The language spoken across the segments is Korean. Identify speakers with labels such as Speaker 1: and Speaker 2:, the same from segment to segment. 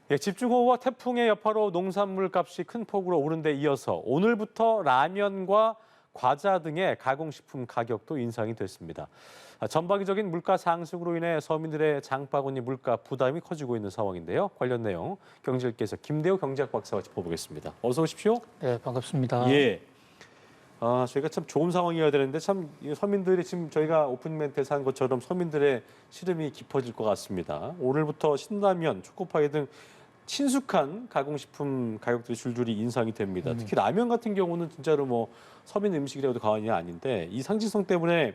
Speaker 1: 예, 집중호우와 태풍의 여파로 농산물 값이 큰 폭으로 오른 데 이어서 오늘부터 라면과 과자 등의 가공식품 가격도 인상이 됐습니다. 전방위적인 물가 상승으로 인해 서민들의 장바구니 물가 부담이 커지고 있는 상황인데요. 관련 내용 경제일께서 김대호 경제학 박사와 짚어보겠습니다. 어서 오십시오.
Speaker 2: 네, 반갑습니다.
Speaker 1: 예. 저희가 참 좋은 상황이어야 되는데 참 서민들이 지금 저희가 오프닝 멘트에서 한 것처럼 서민들의 시름이 깊어질 것 같습니다. 오늘부터 신라면, 초코파이 등 친숙한 가공식품 가격들이 줄줄이 인상이 됩니다. 특히 라면 같은 경우는 진짜로 뭐 서민 음식이라고도 과언이 아닌데 이 상징성 때문에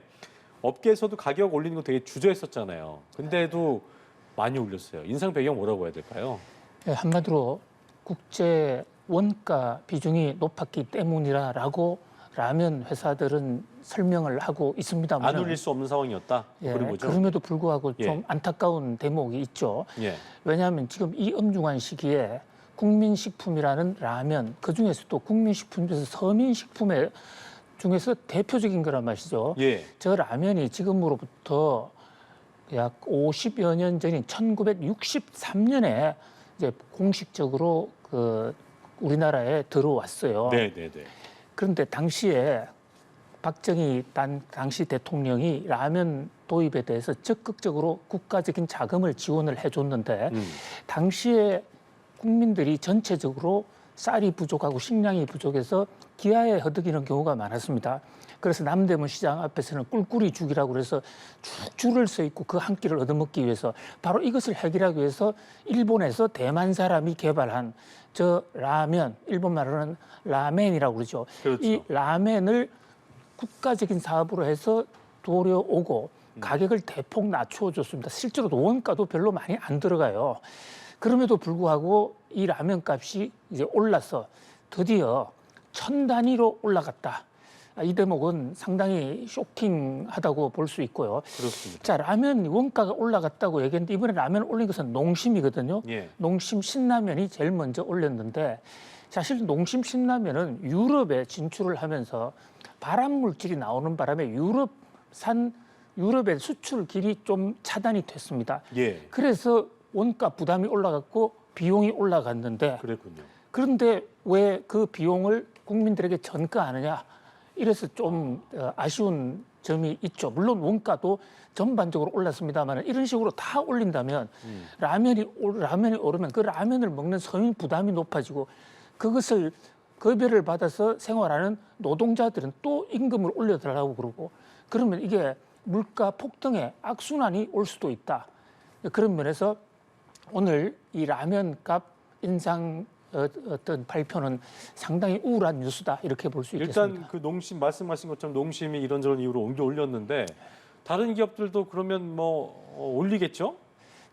Speaker 1: 업계에서도 가격 올리는 거 되게 주저했었잖아요. 근데도 많이 올렸어요. 인상 배경 뭐라고 해야 될까요?
Speaker 2: 네, 한마디로 국제 원가 비중이 높았기 때문이라고 라면 회사들은 설명을 하고 있습니다만
Speaker 1: 안 올릴 수 없는 상황이었다.
Speaker 2: 예,
Speaker 1: 그런 거죠.
Speaker 2: 그럼에도 불구하고
Speaker 1: 예.
Speaker 2: 좀 안타까운 대목이 있죠.
Speaker 1: 예.
Speaker 2: 왜냐하면 지금 이 엄중한 시기에 국민식품이라는 라면, 그중에서도 국민식품 중에서 서민식품의 중에서 대표적인 거란 말이죠.
Speaker 1: 예.
Speaker 2: 저 라면이 지금으로부터 약 50여 년 전인 1963년에 이제 공식적으로 그 우리나라에 들어왔어요.
Speaker 1: 네, 네, 네.
Speaker 2: 그런데 당시에 박정희 당시 대통령이 라면 도입에 대해서 적극적으로 국가적인 자금을 지원을 해줬는데 당시에 국민들이 전체적으로 쌀이 부족하고 식량이 부족해서 기아에 허덕이는 경우가 많았습니다. 그래서 남대문 시장 앞에서는 꿀꿀이 죽이라고 그래서 쭉 줄을 서 있고 그 한 끼를 얻어먹기 위해서 바로 이것을 해결하기 위해서 일본에서 대만 사람이 개발한 저 라면, 일본 말로는 라멘이라고 그러죠.
Speaker 1: 그렇죠.
Speaker 2: 이 라멘을 국가적인 사업으로 해서 들여오고 가격을 대폭 낮춰줬습니다. 실제로도 원가도 별로 많이 안 들어가요. 그럼에도 불구하고 이 라면 값이 이제 올라서 드디어 1000단위로 올라갔다. 이 대목은 상당히 쇼킹하다고 볼 수 있고요.
Speaker 1: 그렇습니다.
Speaker 2: 자, 라면 원가가 올라갔다고 얘기했는데 이번에 라면 올린 것은 농심이거든요.
Speaker 1: 예.
Speaker 2: 농심 신라면이 제일 먼저 올렸는데 사실 농심 신라면은 유럽에 진출을 하면서 발암 물질이 나오는 바람에 유럽의 수출 길이 좀 차단이 됐습니다.
Speaker 1: 예.
Speaker 2: 그래서 원가 부담이 올라갔고 비용이 올라갔는데
Speaker 1: 그랬군요.
Speaker 2: 그런데 왜 그 비용을 국민들에게 전가하느냐? 이래서 좀 아쉬운 점이 있죠. 물론 원가도 전반적으로 올랐습니다만 이런 식으로 다 올린다면 라면이 오르면 그 라면을 먹는 서민 부담이 높아지고 그것을 급여를 받아서 생활하는 노동자들은 또 임금을 올려달라고 그러고 그러면 이게 물가 폭등의 악순환이 올 수도 있다. 그런 면에서 오늘 이 라면값 인상 어떤 발표는 상당히 우울한 뉴스다 이렇게 볼 수 있겠습니다.
Speaker 1: 일단 그 농심 말씀하신 것처럼 농심이 이런저런 이유로 옮겨 올렸는데 다른 기업들도 그러면 뭐 올리겠죠? 그렇게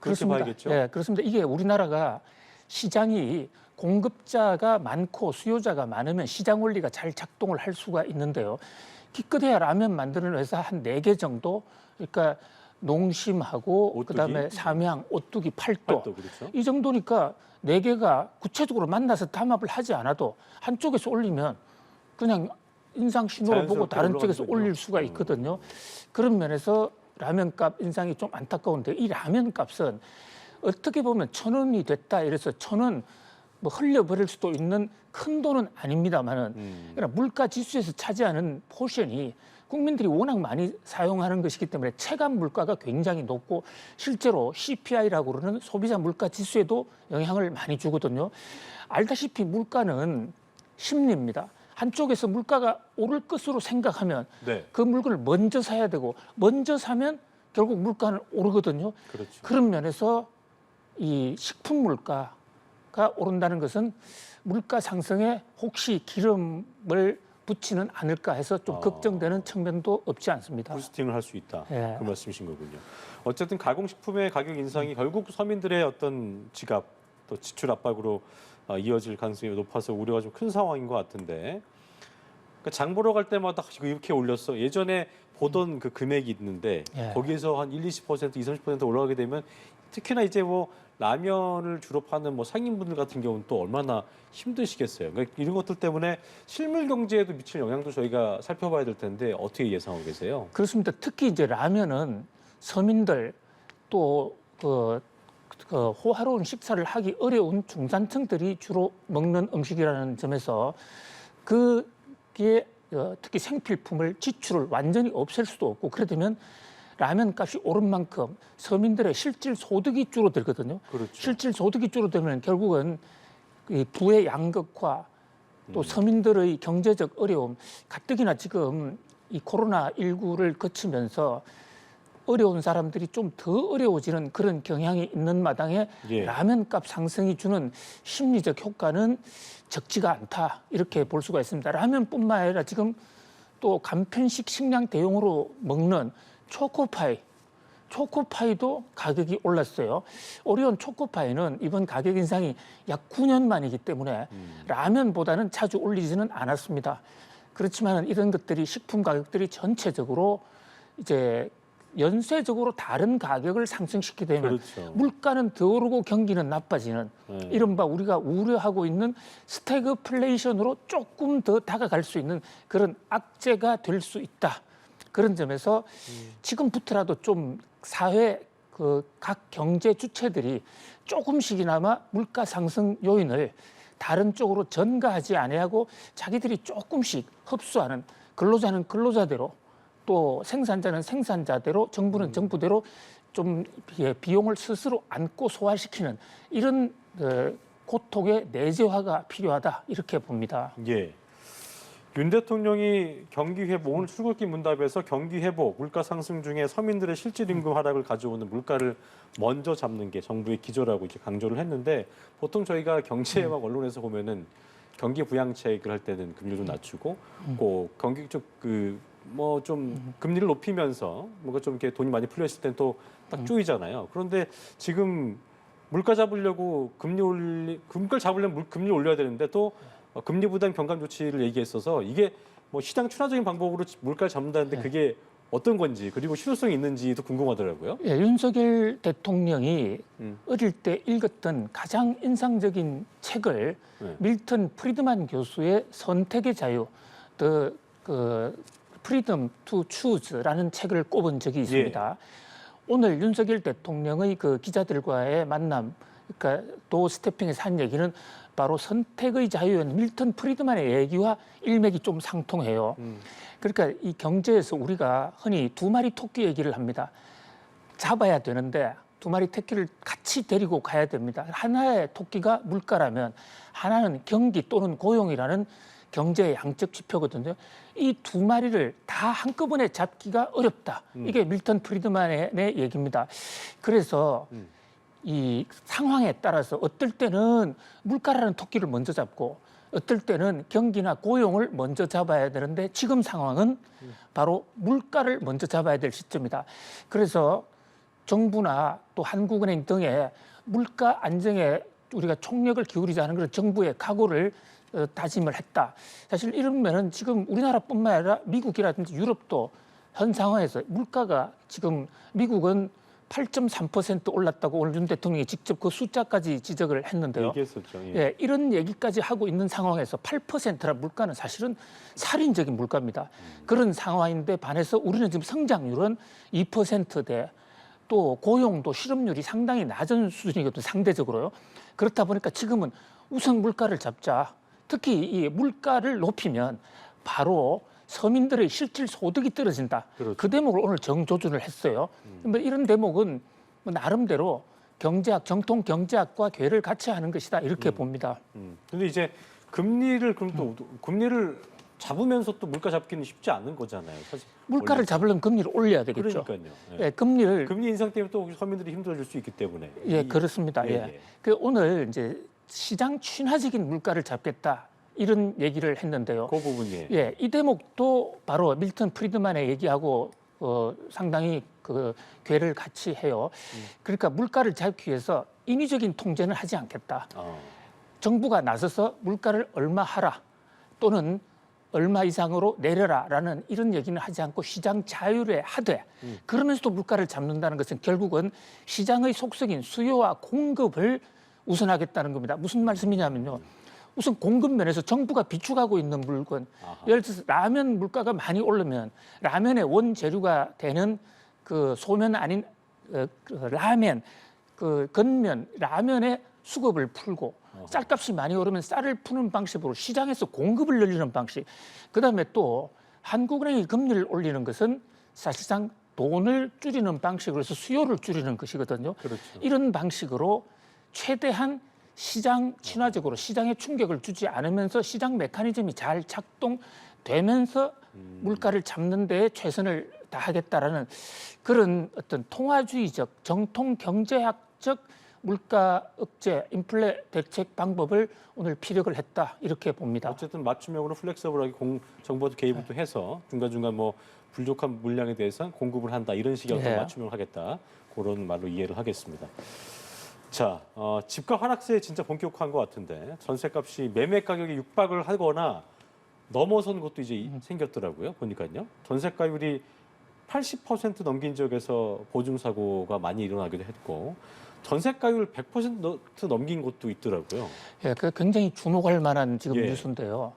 Speaker 2: 그렇습니다.
Speaker 1: 봐야겠죠?
Speaker 2: 네, 그렇습니다. 이게 우리나라가 시장이 공급자가 많고 수요자가 많으면 시장 원리가 잘 작동을 할 수가 있는데요. 기껏해야 라면 만드는 회사 한 4개 정도, 그러니까 농심하고
Speaker 1: 오뚜기?
Speaker 2: 그다음에 삼양, 오뚜기, 팔도
Speaker 1: 그렇죠.
Speaker 2: 이 정도니까 4개가 구체적으로 만나서 담합을 하지 않아도 한쪽에서 올리면 그냥 인상 신호를 보고
Speaker 1: 자연스럽게
Speaker 2: 다른 쪽에서
Speaker 1: 올라가는군요.
Speaker 2: 올릴 수가 있거든요. 그런 면에서 라면값 인상이 좀 안타까운데 이 라면값은 어떻게 보면 1,000원이 됐다 이래서 1,000원 뭐 흘려버릴 수도 있는 큰 돈은 아닙니다만은 그러나 물가 지수에서 차지하는 포션이 국민들이 워낙 많이 사용하는 것이기 때문에 체감 물가가 굉장히 높고 실제로 CPI라고 그러는 소비자 물가 지수에도 영향을 많이 주거든요. 알다시피 물가는 심리입니다. 한쪽에서 물가가 오를 것으로 생각하면
Speaker 1: 네.
Speaker 2: 그 물건을 먼저 사야 되고 먼저 사면 결국 물가는 오르거든요.
Speaker 1: 그렇죠.
Speaker 2: 그런 면에서 이 식품 물가가 오른다는 것은 물가 상승에 혹시 기름을 붙이는 않을까 해서 좀 걱정되는 측면도 없지 않습니다.
Speaker 1: 부스팅을 할 수 있다.
Speaker 2: 예.
Speaker 1: 그 말씀이신 거군요. 어쨌든 가공식품의 가격 인상이 결국 서민들의 어떤 지갑 또 지출 압박으로 이어질 가능성이 높아서 우려가 좀 큰 상황인 것 같은데 그러니까 장 보러 갈 때마다 이거 이렇게 올렸어. 예전에 보던 그 금액이 있는데
Speaker 2: 예.
Speaker 1: 거기에서 한 20% 30% 올라가게 되면 특히나 이제 뭐 라면을 주로 파는 뭐 상인분들 같은 경우는 또 얼마나 힘드시겠어요. 그러니까 이런 것들 때문에 실물 경제에도 미칠 영향도 저희가 살펴봐야 될 텐데 어떻게 예상하고 계세요?
Speaker 2: 그렇습니다. 특히 이제 라면은 서민들 또 그 그 호화로운 식사를 하기 어려운 중산층들이 주로 먹는 음식이라는 점에서 그게 특히 생필품을 지출을 완전히 없앨 수도 없고 그러다면 라면 값이 오른 만큼 서민들의 실질 소득이 줄어들거든요.
Speaker 1: 그렇죠.
Speaker 2: 실질 소득이 줄어들면 결국은 이 부의 양극화 또 서민들의 경제적 어려움 가뜩이나 지금 이 코로나19를 거치면서 어려운 사람들이 좀 더 어려워지는 그런 경향이 있는 마당에
Speaker 1: 예.
Speaker 2: 라면값 상승이 주는 심리적 효과는 적지가 않다 이렇게 볼 수가 있습니다. 라면뿐만 아니라 지금 또 간편식 식량 대용으로 먹는 초코파이도 가격이 올랐어요. 오리온 초코파이는 이번 가격 인상이 약 9년 만이기 때문에 라면보다는 자주 올리지는 않았습니다. 그렇지만 이런 것들이 식품 가격들이 전체적으로 이제 연쇄적으로 다른 가격을 상승시키게 되면
Speaker 1: 그렇죠.
Speaker 2: 물가는 더 오르고 경기는 나빠지는 이른바 우리가 우려하고 있는 스태그플레이션으로 조금 더 다가갈 수 있는 그런 악재가 될 수 있다. 그런 점에서 지금부터라도 좀 사회 그 각 경제 주체들이 조금씩이나마 물가 상승 요인을 다른 쪽으로 전가하지 아니하고 자기들이 조금씩 흡수하는 근로자는 근로자대로 또 생산자는 생산자대로 정부는 정부대로 좀 비용을 스스로 안고 소화시키는 이런 고통의 내재화가 필요하다 이렇게 봅니다.
Speaker 1: 예. 윤 대통령이 경기 회복, 오늘 출국기 문답에서 경기 회복, 물가 상승 중에 서민들의 실질 임금 하락을 가져오는 물가를 먼저 잡는 게 정부의 기조라고 이제 강조를 했는데 보통 저희가 경제학 언론에서 보면은 경기 부양책을 할 때는 금리도 낮추고 꼭 경기 쪽 뭐 좀 금리를 높이면서 뭔가 좀 이렇게 돈이 많이 풀려 있을 때는 또 딱 쪼이잖아요. 그런데 지금 물가 잡으려고 물가를 잡으려면 금리 올려야 되는데 또 금리 부담 경감 조치를 얘기했어서 이게 뭐 시장 친화적인 방법으로 물가를 잡는다는데 그게 어떤 건지 그리고 실효성이 있는지도 궁금하더라고요.
Speaker 2: 예, 윤석열 대통령이 어릴 때 읽었던 가장 인상적인 책을 밀턴 프리드만 교수의 선택의 자유, Freedom to Choose라는 책을 꼽은 적이 있습니다. 오늘 윤석열 대통령의 그 기자들과의 만남, 그러니까 도 스태핑에서 한 얘기는 바로 선택의 자유인 밀턴 프리드만의 얘기와 일맥이 좀 상통해요. 그러니까 이 경제에서 우리가 흔히 두 마리 토끼 얘기를 합니다. 잡아야 되는데 두 마리 토끼를 같이 데리고 가야 됩니다. 하나의 토끼가 물가라면 하나는 경기 또는 고용이라는 경제의 양적 지표거든요. 이 두 마리를 다 한꺼번에 잡기가 어렵다. 이게 밀턴 프리드만의 얘기입니다. 그래서 이 상황에 따라서 어떨 때는 물가라는 토끼를 먼저 잡고 어떨 때는 경기나 고용을 먼저 잡아야 되는데 지금 상황은 바로 물가를 먼저 잡아야 될 시점이다. 그래서 정부나 또 한국은행 등의 물가 안정에 우리가 총력을 기울이자는 그런 정부의 각오를 다짐을 했다. 사실 이러면은 지금 우리나라뿐만 아니라 미국이라든지 유럽도 현 상황에서 물가가 지금 미국은 8.3% 올랐다고 오늘 윤 대통령이 직접 그 숫자까지 지적을 했는데요.
Speaker 1: 얘기했었죠.
Speaker 2: 예, 이런 얘기까지 하고 있는 상황에서 8%라 물가는 사실은 살인적인 물가입니다. 그런 상황인데 반해서 우리는 지금 성장률은 2%대 또 고용도 실업률이 상당히 낮은 수준이거든요. 상대적으로요. 그렇다 보니까 지금은 우선 물가를 잡자. 특히 이 물가를 높이면 바로 서민들의 실질 소득이 떨어진다.
Speaker 1: 그렇죠.
Speaker 2: 그 대목을 오늘 정조준을 했어요. 이런 대목은 나름대로 경제학, 정통 경제학과 궤를 같이 하는 것이다. 이렇게 봅니다.
Speaker 1: 근데 이제 금리를 그럼 또 금리를 잡으면서 또 물가 잡기는 쉽지 않은 거잖아요. 사실
Speaker 2: 물가를 잡으려면 금리를 올려야 되겠죠.
Speaker 1: 그러니까요.
Speaker 2: 예, 금리를
Speaker 1: 금리 인상 때문에 또 서민들이 힘들어질 수 있기 때문에.
Speaker 2: 예, 그렇습니다. 예. 그 오늘 이제 시장 친화적인 물가를 잡겠다 이런 얘기를 했는데요.
Speaker 1: 그 부분이.
Speaker 2: 예, 이 대목도 바로 밀턴 프리드만의 얘기하고 상당히 그 궤를 같이 해요. 그러니까 물가를 잡기 위해서 인위적인 통제는 하지 않겠다. 정부가 나서서 물가를 얼마 하라 또는 얼마 이상으로 내려라라는 이런 얘기는 하지 않고 시장 자율에 하되 그러면서도 물가를 잡는다는 것은 결국은 시장의 속성인 수요와 공급을 우선하겠다는 겁니다. 무슨 말씀이냐면요. 우선 공급 면에서 정부가 비축하고 있는 물건, 예를 들어서 라면 물가가 많이 오르면 라면의 원재료가 되는 그 소면 아닌 라멘 그 건면 라면에 수급을 풀고 쌀값이 많이 오르면 쌀을 푸는 방식으로 시장에서 공급을 늘리는 방식. 그다음에 또 한국은행이 금리를 올리는 것은 사실상 돈을 줄이는 방식으로 해서 수요를 줄이는 것이거든요.
Speaker 1: 그렇죠.
Speaker 2: 이런 방식으로 최대한 시장 친화적으로 시장에 충격을 주지 않으면서 시장 메커니즘이 잘 작동되면서 물가를 잡는 데에 최선을 다하겠다라는 그런 어떤 통화주의적 정통 경제학적 물가 억제 인플레 대책 방법을 오늘 피력을 했다 이렇게 봅니다.
Speaker 1: 어쨌든 맞춤형으로 플렉서블하게 정부도 개입을 또 해서 중간중간 뭐 부족한 물량에 대해서 공급을 한다 이런 식의 어떤
Speaker 2: 예.
Speaker 1: 맞춤형을 하겠다 그런 말로 이해를 하겠습니다. 자, 집값 하락세 진짜 본격화한 것 같은데 전세값이 매매 가격이 육박을 하거나 넘어선 것도 이제 생겼더라고요. 보니까요. 전세가율이 80% 넘긴 지역에서 보증사고가 많이 일어나기도 했고 전세가율 100% 넘긴 곳도 있더라고요.
Speaker 2: 예, 그 굉장히 주목할 만한 지금
Speaker 1: 예.
Speaker 2: 뉴스인데요.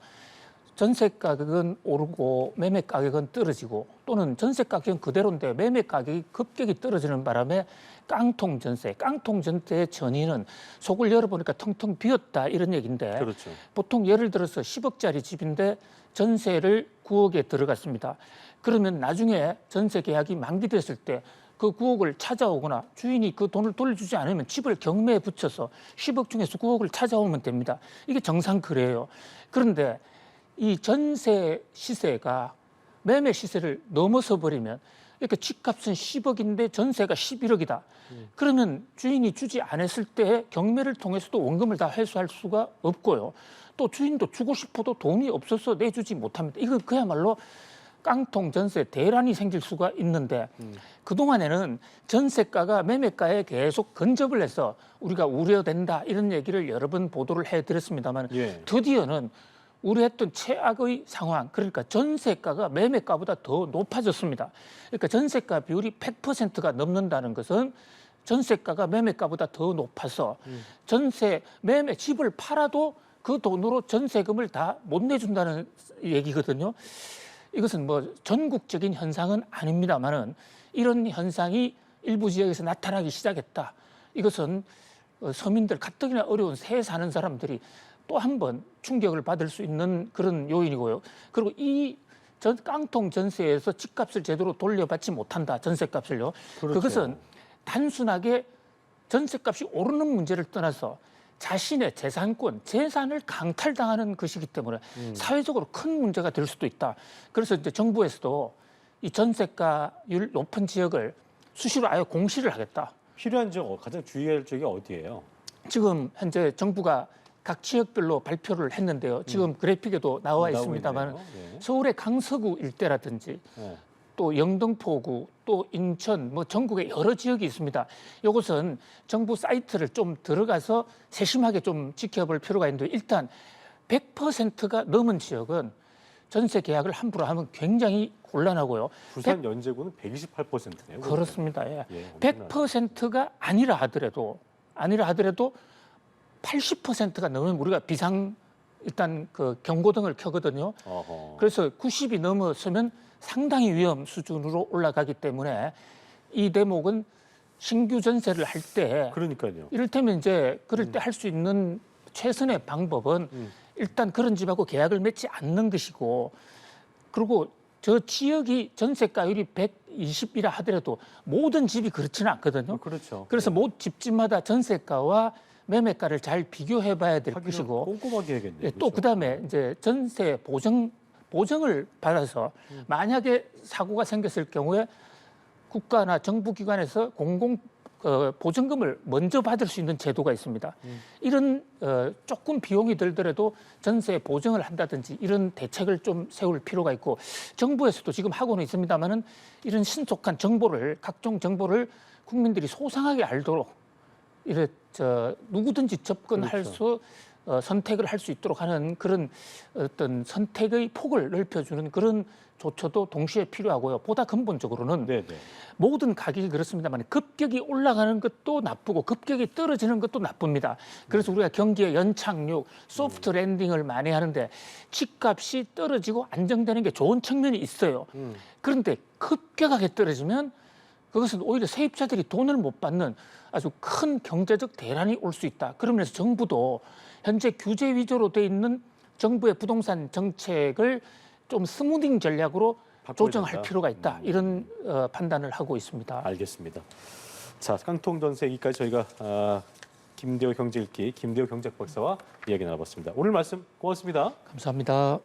Speaker 2: 전세 가격은 오르고 매매 가격은 떨어지고 또는 전세 가격은 그대로인데 매매 가격이 급격히 떨어지는 바람에 깡통 전세의 전의는 속을 열어보니까 텅텅 비었다 이런 얘기인데
Speaker 1: 그렇죠.
Speaker 2: 보통 예를 들어서 10억짜리 집인데 전세를 9억에 들어갔습니다. 그러면 나중에 전세 계약이 만기됐을 때 그 9억을 찾아오거나 주인이 그 돈을 돌려주지 않으면 집을 경매에 붙여서 10억 중에서 9억을 찾아오면 됩니다. 이게 정상 거래예요. 그런데 이 전세 시세가 매매 시세를 넘어서 버리면 이렇게 집값은 10억인데 전세가 11억이다. 그러면 주인이 주지 않았을 때 경매를 통해서도 원금을 다 회수할 수가 없고요. 또 주인도 주고 싶어도 돈이 없어서 내주지 못합니다. 이거 그야말로 깡통 전세 대란이 생길 수가 있는데 그동안에는 전세가가 매매가에 계속 근접을 해서 우리가 우려된다 이런 얘기를 여러 번 보도를 해드렸습니다만
Speaker 1: 예.
Speaker 2: 드디어는 우려했던 최악의 상황 그러니까 전세가가 매매가보다 더 높아졌습니다. 그러니까 전세가 비율이 100%가 넘는다는 것은 전세가가 매매가보다 더 높아서 전세 매매 집을 팔아도 그 돈으로 전세금을 다 못 내준다는 얘기거든요. 이것은 뭐 전국적인 현상은 아닙니다만은 이런 현상이 일부 지역에서 나타나기 시작했다. 이것은 서민들 가뜩이나 어려운 새 사는 사람들이 또 한 번 충격을 받을 수 있는 그런 요인이고요. 그리고 이 깡통 전세에서 집값을 제대로 돌려받지 못한다. 전세값을요.
Speaker 1: 그렇죠.
Speaker 2: 그것은 단순하게 전세값이 오르는 문제를 떠나서 자신의 재산권, 재산을 강탈당하는 것이기 때문에 사회적으로 큰 문제가 될 수도 있다. 그래서 이제 정부에서도 이 전세가율 높은 지역을 수시로 아예 공시를 하겠다.
Speaker 1: 필요한 지역 가장 주의할 지역이 어디예요?
Speaker 2: 지금 현재 정부가 각 지역별로 발표를 했는데요. 지금 그래픽에도 나와
Speaker 1: 나오고
Speaker 2: 있습니다만
Speaker 1: 있네요. 예.
Speaker 2: 서울의 강서구 일대라든지
Speaker 1: 예.
Speaker 2: 또 영등포구, 또 인천, 뭐 전국에 여러 지역이 있습니다. 이것은 정부 사이트를 좀 들어가서 세심하게 좀 지켜볼 필요가 있는데 일단 100%가 넘은 지역은 전세 계약을 함부로 하면 굉장히 곤란하고요.
Speaker 1: 부산 연제구는 128%네요.
Speaker 2: 그렇습니다. 예.
Speaker 1: 예,
Speaker 2: 100%가 아니라 하더라도 80%가 넘으면 우리가 비상 일단 그 경고등을 켜거든요.
Speaker 1: 어허.
Speaker 2: 그래서 90이 넘어서면 상당히 위험 수준으로 올라가기 때문에 이 대목은 신규 전세를 할 때
Speaker 1: 그러니까요.
Speaker 2: 이를테면 이제 그럴 때 할 수 있는 최선의 방법은 일단 그런 집하고 계약을 맺지 않는 것이고 그리고 저 지역이 전세가율이 120이라 하더라도 모든 집이 그렇지는 않거든요.
Speaker 1: 그렇죠.
Speaker 2: 그래서 모 집집마다 전세가와 매매가를 잘 비교해 봐야 될
Speaker 1: 확인을
Speaker 2: 것이고
Speaker 1: 꼼꼼하게 해야겠네요.
Speaker 2: 예, 또 그다음에 이제 전세 보증을 받아서 만약에 사고가 생겼을 경우에 국가나 정부 기관에서 보증금을 먼저 받을 수 있는 제도가 있습니다. 이런 조금 비용이 들더라도 전세 보증을 한다든지 이런 대책을 좀 세울 필요가 있고 정부에서도 지금 하고는 있습니다만은 이런 신속한 정보를 각종 정보를 국민들이 소상하게 알도록 이래 누구든지 접근할
Speaker 1: 그렇죠.
Speaker 2: 선택을 할 수 있도록 하는 그런 어떤 선택의 폭을 넓혀주는 그런 조처도 동시에 필요하고요. 보다 근본적으로는
Speaker 1: 네네.
Speaker 2: 모든 가격이 그렇습니다만 급격히 올라가는 것도 나쁘고 급격히 떨어지는 것도 나쁩니다. 그래서 우리가 경기의 연착륙, 소프트 랜딩을 많이 하는데 집값이 떨어지고 안정되는 게 좋은 측면이 있어요. 그런데 급격하게 떨어지면 그것은 오히려 세입자들이 돈을 못 받는 아주 큰 경제적 대란이 올 수 있다. 그러면서 정부도 현재 규제 위주로 돼 있는 정부의 부동산 정책을 좀 스무딩 전략으로
Speaker 1: 바꿔야
Speaker 2: 조정할
Speaker 1: 된다.
Speaker 2: 필요가 있다. 이런 판단을 하고 있습니다.
Speaker 1: 알겠습니다. 자, 깡통 전세 얘기까지 저희가 김대호 경제 읽기 김대호 경제학 박사와 이야기 나눠봤습니다. 오늘 말씀 고맙습니다.
Speaker 2: 감사합니다.